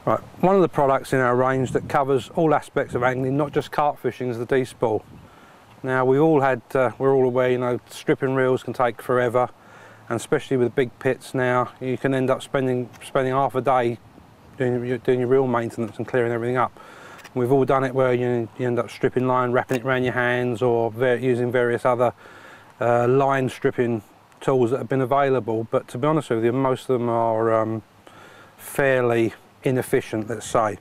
Right, one of the products in our range that covers all aspects of angling, not just carp fishing, is the D-Spool. Now we're all aware, you know, stripping reels can take forever, and especially with big pits now, you can end up spending half a day doing your reel maintenance and clearing everything up. We've all done it where you end up stripping line, wrapping it around your hands, or using various other line stripping tools that have been available. But to be honest with you, most of them are fairly inefficient, let's say.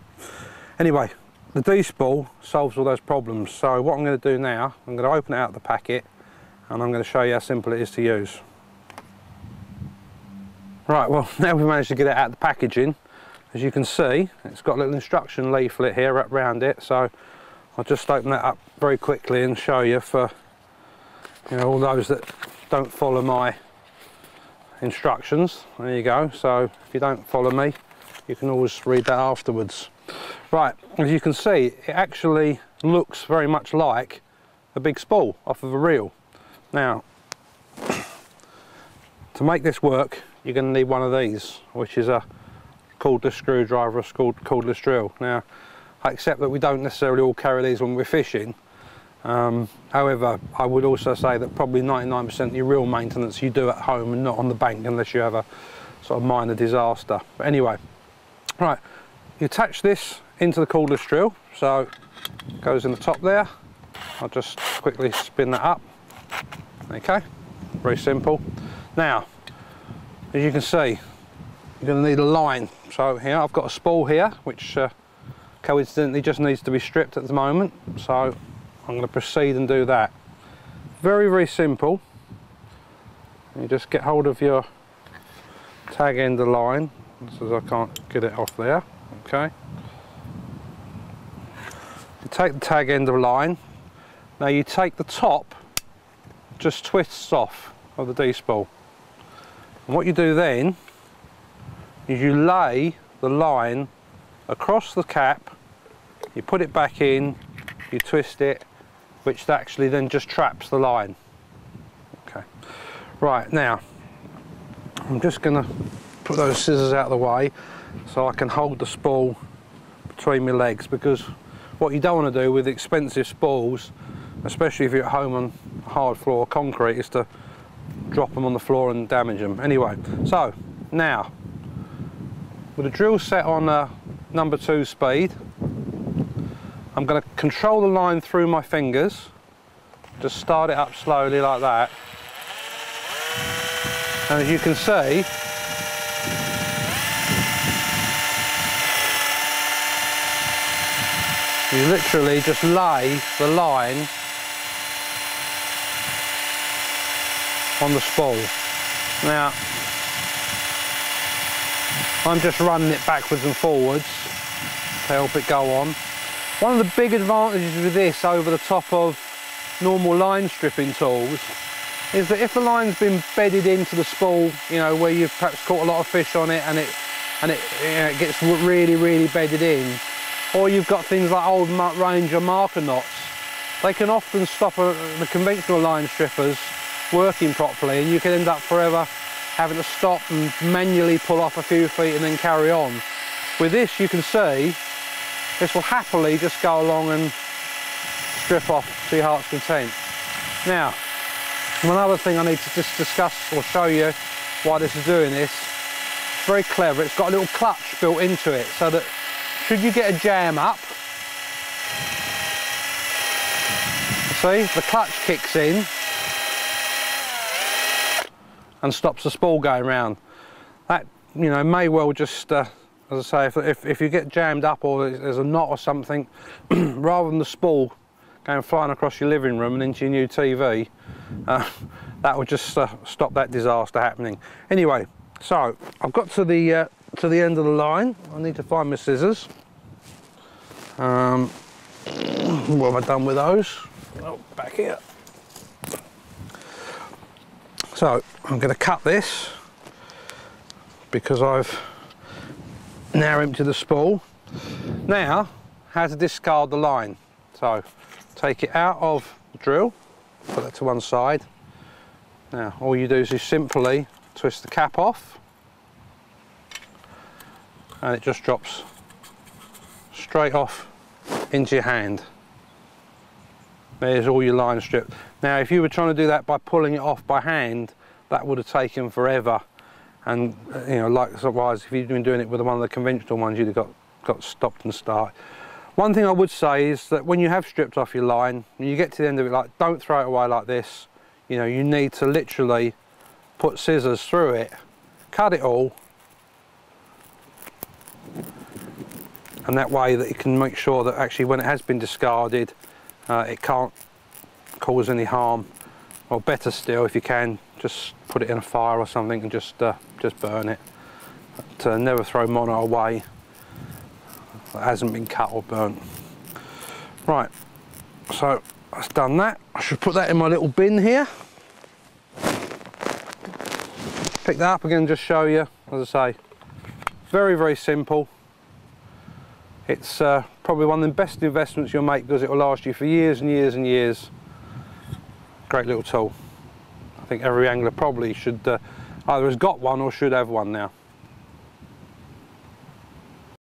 Anyway, the D-Spool solves all those problems. So what I'm going to do now, I'm going to open it out of the packet and I'm going to show you how simple it is to use. Right, well, now we've managed to get it out of the packaging. As you can see, it's got a little instruction leaflet here wrapped around it, so I'll just open that up very quickly and show you for, you know, all those that don't follow my instructions. There you go. So if you don't follow me, you can always read that afterwards. Right, as you can see, it actually looks very much like a big spool off of a reel. Now, to make this work, you're going to need one of these, which is a cordless screwdriver, a cordless drill. Now, I accept that we don't necessarily all carry these when we're fishing. However, I would also say that probably 99% of your reel maintenance you do at home and not on the bank, unless you have a sort of minor disaster. But anyway, right, you attach this into the cordless drill, so it goes in the top there. I'll just quickly spin that up. Okay, very simple. Now, as you can see, you're going to need a line. So here I've got a spool here, which coincidentally just needs to be stripped at the moment. So I'm going to proceed and do that. Very, very simple. You just get hold of your tag end of line, so I can't get it off there. Okay. You take the tag end of line. Now you take the top, just twists off of the D-Spool. And what you do then is you lay the line across the cap, you put it back in, you twist it, which actually then just traps the line. Okay. Right, now I'm just going to put those scissors out of the way so I can hold the spool between my legs, because what you don't want to do with expensive spools, especially if you're at home on hard floor concrete, is to drop them on the floor and damage them. Anyway, so now with the drill set on #2 speed, I'm going to control the line through my fingers. Just start it up slowly like that. And as you can see, you literally just lay the line on the spool. Now, I'm just running it backwards and forwards to help it go on. One of the big advantages with this over the top of normal line stripping tools is that if the line's been bedded into the spool, you know, where you've perhaps caught a lot of fish on it and it gets really, really bedded in, or you've got things like old Ranger marker knots, they can often stop the conventional line strippers working properly, and you can end up forever having to stop and manually pull off a few feet and then carry on. With this, you can see, this will happily just go along and strip off to your heart's content. Now, one other thing I need to just discuss or show you why this is doing this. It's very clever. It's got a little clutch built into it, so that should you get a jam up, see, the clutch kicks in and stops the spool going round. That, you know, may well just, as I say, if you get jammed up or there's a knot or something, rather than the spool going flying across your living room and into your new TV, that would just stop that disaster happening. Anyway, so I've got to the end of the line. I need to find my scissors. What have I done with those? Oh, back here. So I'm going to cut this because I've now emptied the spool. Now, how to discard the line. So take it out of the drill, put that to one side. Now all you do is you simply twist the cap off and it just drops straight off into your hand. There's all your line stripped. Now if you were trying to do that by pulling it off by hand, that would have taken forever, and you know, likewise if you'd been doing it with one of the conventional ones, you'd have got stopped and started. One thing I would say is that when you have stripped off your line, when you get to the end of it, like, don't throw it away like this. You know, you need to literally put scissors through it, cut it all, and that way that you can make sure that actually when it has been discarded, it can't cause any harm. Or better still, if you can, just put it in a fire or something and just burn it. But, never throw mono away that hasn't been cut or burnt. Right, so that's done that. I should put that in my little bin here. Pick that up again and just show you, as I say, very, very simple. It's probably one of the best investments you'll make because it will last you for years and years and years. Great little tool. I think every angler probably should either has got one or should have one now.